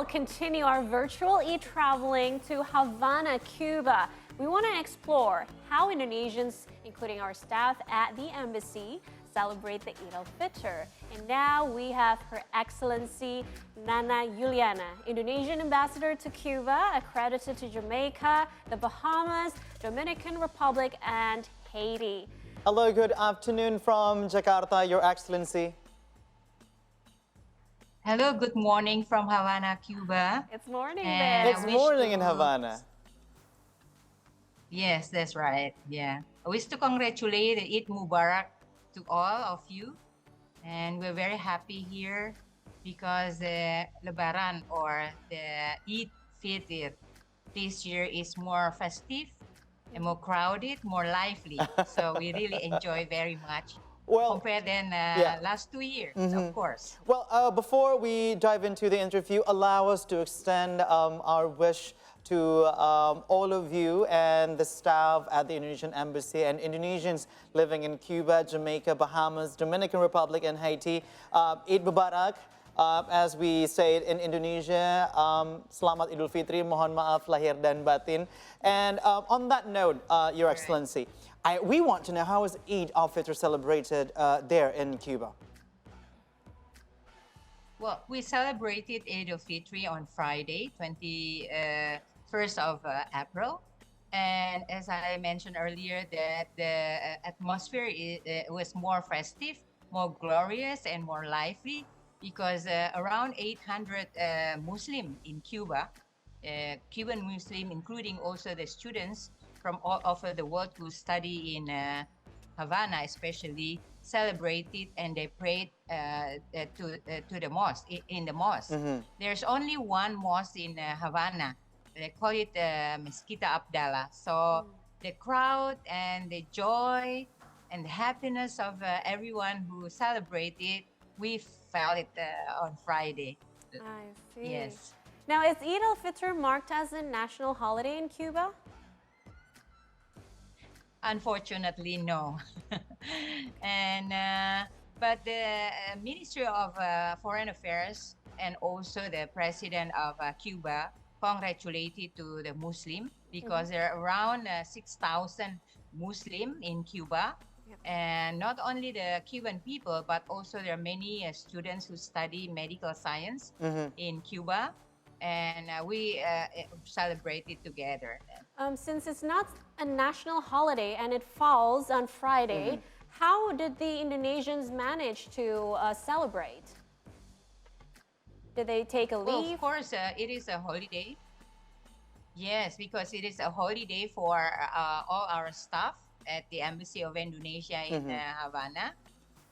we'll continue our virtual e-traveling to Havana, Cuba. We want to explore how Indonesians, including our staff at the embassy, celebrate the Eid al-Fitr. And now we have Her Excellency Nana Yuliana, Indonesian ambassador to Cuba, accredited to Jamaica, the Bahamas, Dominican Republic, and Haiti. Hello, good afternoon from Jakarta, Your Excellency. Hello, good morning from Havana, Cuba. It's morning And there. It's morning in Havana. Yes, that's right. Yeah. I wish to congratulate the Eid Mubarak to all of you. And we're very happy here because the Lebaran or the Eid Fitr this year is more festive and more crowded, more lively. So we really enjoy very much. Compared than last 2 years, of course. Well, before we dive into the interview, allow us to extend our wish to all of you and the staff at the Indonesian Embassy and Indonesians living in Cuba, Jamaica, Bahamas, Dominican Republic, and Haiti. Eid Mubarak. As we say it in Indonesia, Selamat Idul Fitri, mohon maaf lahir dan batin. And on that note, Your Excellency, we want to know how is Eid al-Fitr celebrated there in Cuba? Well, we celebrated Eid al-Fitr on Friday, 21st of April. And as I mentioned earlier, that the atmosphere was more festive, more glorious, and more lively because around 800 Muslim in Cuba, Cuban Muslim, including also the students from all over the world who study in Havana, especially, celebrated and they prayed to the mosque, in the mosque. There's only one mosque in Havana. They call it Mezquita Abdallah. So the crowd and the joy and the happiness of everyone who celebrated, we felt it on Friday. I see. Yes. Now, is Eid al-Fitr marked as a national holiday in Cuba? Unfortunately, no. But the Ministry of Foreign Affairs and also the President of Cuba congratulated to the Muslim because there are around 6,000 Muslim in Cuba. And not only the Cuban people, but also there are many students who study medical science in Cuba. And we celebrated together. Since it's not a national holiday and it falls on Friday, how did the Indonesians manage to celebrate? Did they take a leave? Well, of course, it is a holiday. Yes, because it is a holiday for all our staff at the Embassy of Indonesia in Havana.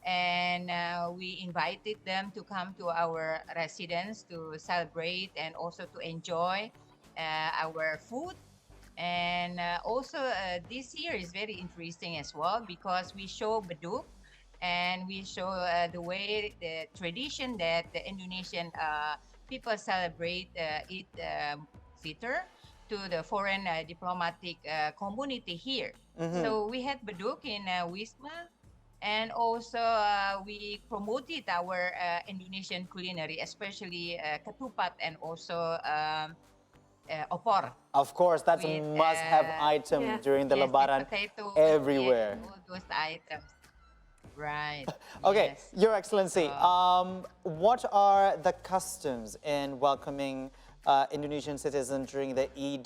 And we invited them to come to our residence to celebrate and also to enjoy our food. And also this year is very interesting as well because we show beduk and we show the way, the tradition that the Indonesian people celebrate Eid Fitr to the foreign diplomatic community here. So we had beduk in Wisma. And also, we promoted our Indonesian culinary, especially ketupat and also opor. Of course, that's a must-have item during the Lebaran everywhere. All those items. Right. Okay, yes. Your Excellency, what are the customs in welcoming Indonesian citizens during the Eid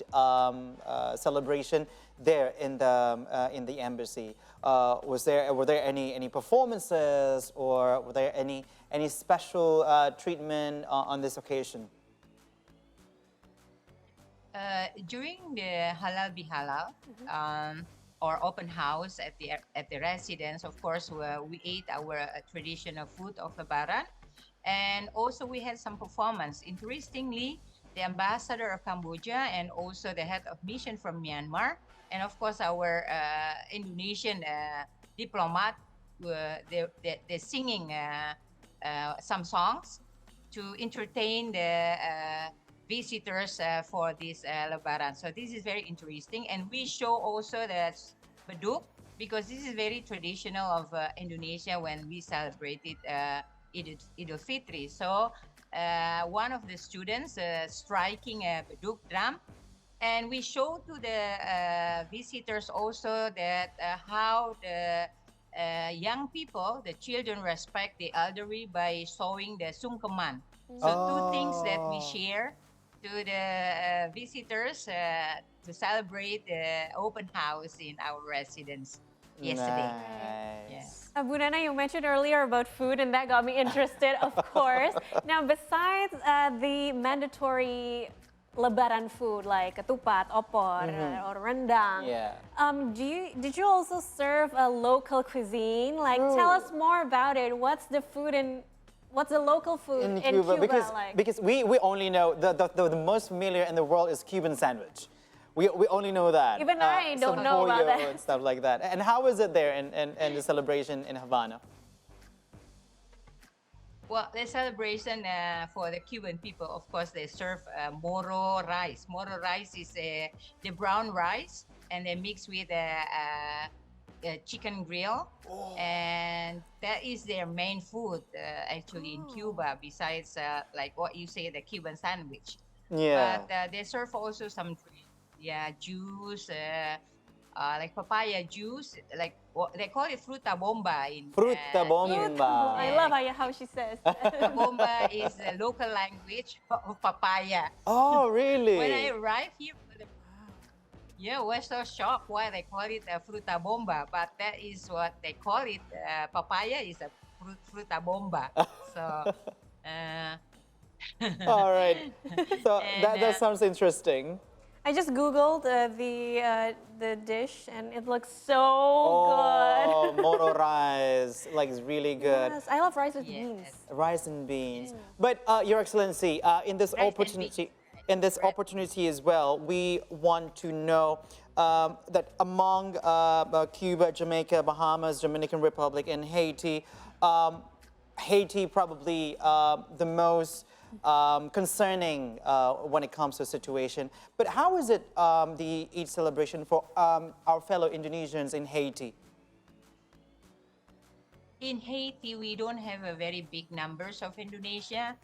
celebration there in the embassy? Were there any performances or were there any special treatment on this occasion? During the Halal Bihalal or open house at the residence, of course, we ate our traditional food of Lebaran, and also we had some performance. Interestingly, the ambassador of Cambodia and also the head of mission from Myanmar, and of course our Indonesian diplomat, they're singing some songs to entertain the visitors for this Lebaran. So this is very interesting, and we show also the beduk because this is very traditional of Indonesia when we celebrated Eid al-Fitr. So one of the students striking a baduk drum. And we show to the visitors also that how the young people, the children, respect the elderly by showing the sungkeman. So two things that we Oh. share to the visitors to celebrate the open house in our residence yesterday. Yeah. Nice. Bu Nana, you mentioned earlier about food, and that got me interested, of course. Now, besides the mandatory Lebaran food like ketupat, opor, or rendang, Yeah. did you also serve a local cuisine? Like, tell us more about it. What's the food and what's the local food in Cuba like? Because we only know the most familiar in the world is Cuban sandwich. We only know that. Even I don't some know about pollo that. and stuff like that. And how is it there in the celebration in Havana? Well, the celebration for the Cuban people, of course, they serve moro rice. Moro rice is the brown rice, and they mix with chicken grill, and that is their main food actually in Cuba. Besides, like what you say, the Cuban sandwich. Yeah. But they serve also some juice. Like papaya juice, like they call it fruta bomba in Fruta bomba. I love how she says. Fruta bomba is the local language of papaya. Oh, really? When I arrived here, we're so shocked why they call it fruta bomba, but that is what they call it. Papaya is a fruta bomba. So. All right. So And, that sounds interesting. I just Googled the dish, and it looks so Oh, good. moro rice, like it's really good. Yes, I love rice with Yes. beans. Rice and beans. But Your Excellency, in this Rice and opportunity, beans. opportunity as well, we want to know that among Cuba, Jamaica, Bahamas, Dominican Republic, and Haiti, Haiti probably the most concerning when it comes to the situation. But how is it the Eid celebration for our fellow Indonesians in Haiti? In Haiti, we don't have a very big numbers of Indonesian.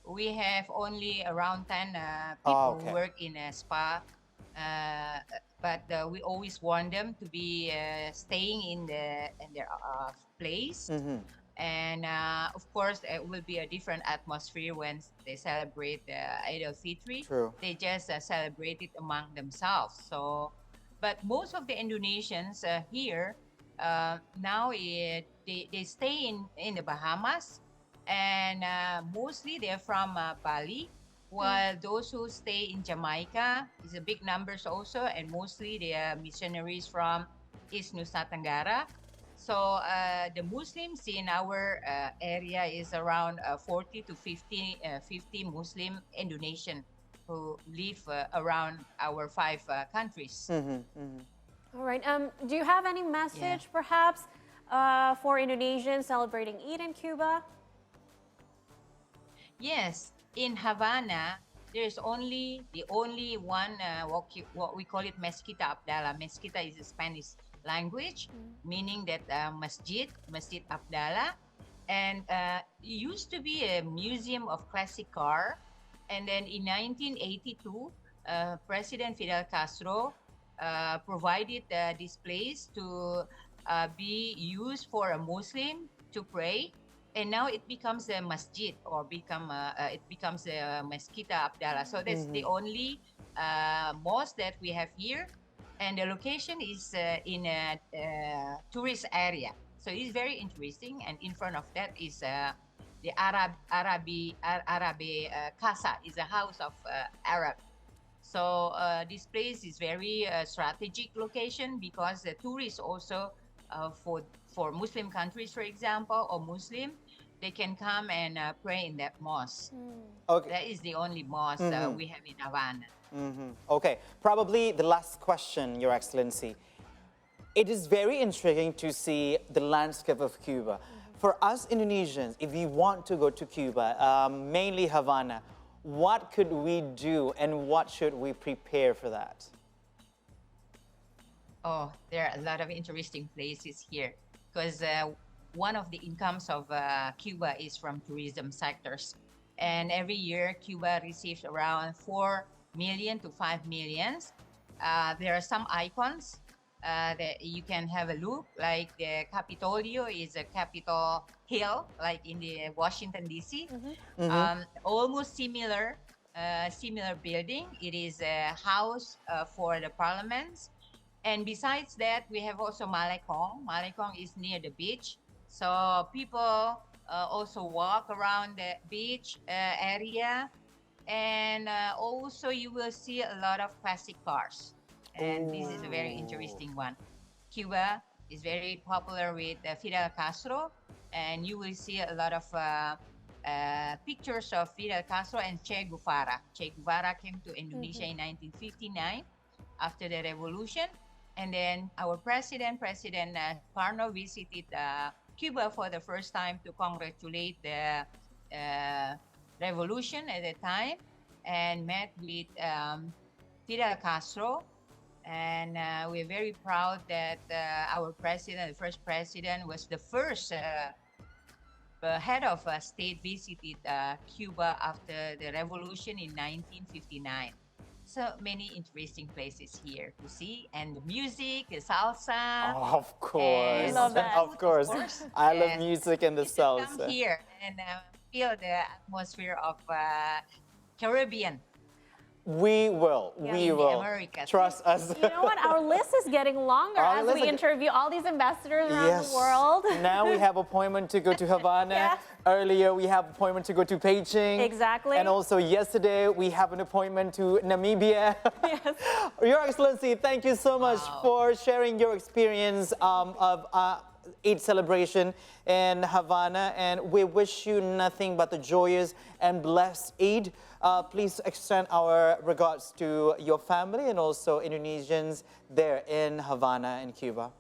We have only around 10 people okay. who work in a spa. But we always want them to be staying in their place. And of course, it will be a different atmosphere when they celebrate Eid al-Fitr. True. They just celebrate it among themselves. So, but most of the Indonesians here now they stay in the Bahamas, and mostly they're from Bali. While those who stay in Jamaica is a big numbers also, and mostly they are missionaries from East Nusa Tenggara. So the Muslims in our area is around 40 to 50 Muslim Indonesian who live around our 5 countries. All right. Do you have any message, perhaps, for Indonesians celebrating Eid in Cuba? Yes, in Havana, there's the only one what we call it Mezquita Abdallah. Mezquita is a Spanish language, meaning that Masjid Abdallah, and it used to be a museum of classic car, and then in 1982, President Fidel Castro provided this place to be used for a Muslim to pray, and now it becomes a masjid or it becomes a Mezquita Abdallah. So that's the only mosque that we have here. And the location is in a tourist area. So it's very interesting. And in front of that is the Arabi Casa, is a house of Arab. So this place is very strategic location because the tourists also for Muslim countries, for example, or Muslim, they can come and pray in that mosque. Okay. That is the only mosque we have in Havana. Okay, probably the last question, Your Excellency. It is very intriguing to see the landscape of Cuba. For us Indonesians, if we want to go to Cuba, mainly Havana, what could we do and what should we prepare for that? Oh, there are a lot of interesting places here because one of the incomes of Cuba is from tourism sectors. And every year, Cuba receives around 4 million to 5 millions. There are some icons that you can have a look, like the Capitolio is a Capitol Hill, like in the Washington, D.C. Almost similar building. It is a house for the parliaments. And besides that, we have also Malekong. Malekong is near the beach. So people also walk around the beach area. And also you will see a lot of classic cars. And this is a very interesting one. Cuba is very popular with Fidel Castro. And you will see a lot of pictures of Fidel Castro and Che Guevara. Che Guevara came to Indonesia in 1959 after the revolution. And then our President Sukarno visited Cuba for the first time to congratulate the revolution at the time and met with Fidel Castro. And we're very proud that our president, the first president, was the first head of state visited Cuba after the revolution in 1959. So many interesting places here to see, and the music, the salsa. Oh, of course. and Love that. Of course. I love Yes. music and the You should come salsa. here and feel the atmosphere of Caribbean. We will. Yeah. We In the will. Americas. Trust us. You know what? Our list is getting longer Our as list we is- interview all these ambassadors around Yes. the world. Now we have appointment to go to Havana. Yeah. Earlier we have appointment to go to Beijing. Exactly. And also yesterday we have an appointment to Namibia. Yes. Your Excellency, thank you so much for sharing your experience of Eid celebration in Havana, and we wish you nothing but the joyous and blessed Eid. Please extend our regards to your family and also Indonesians there in Havana in Cuba.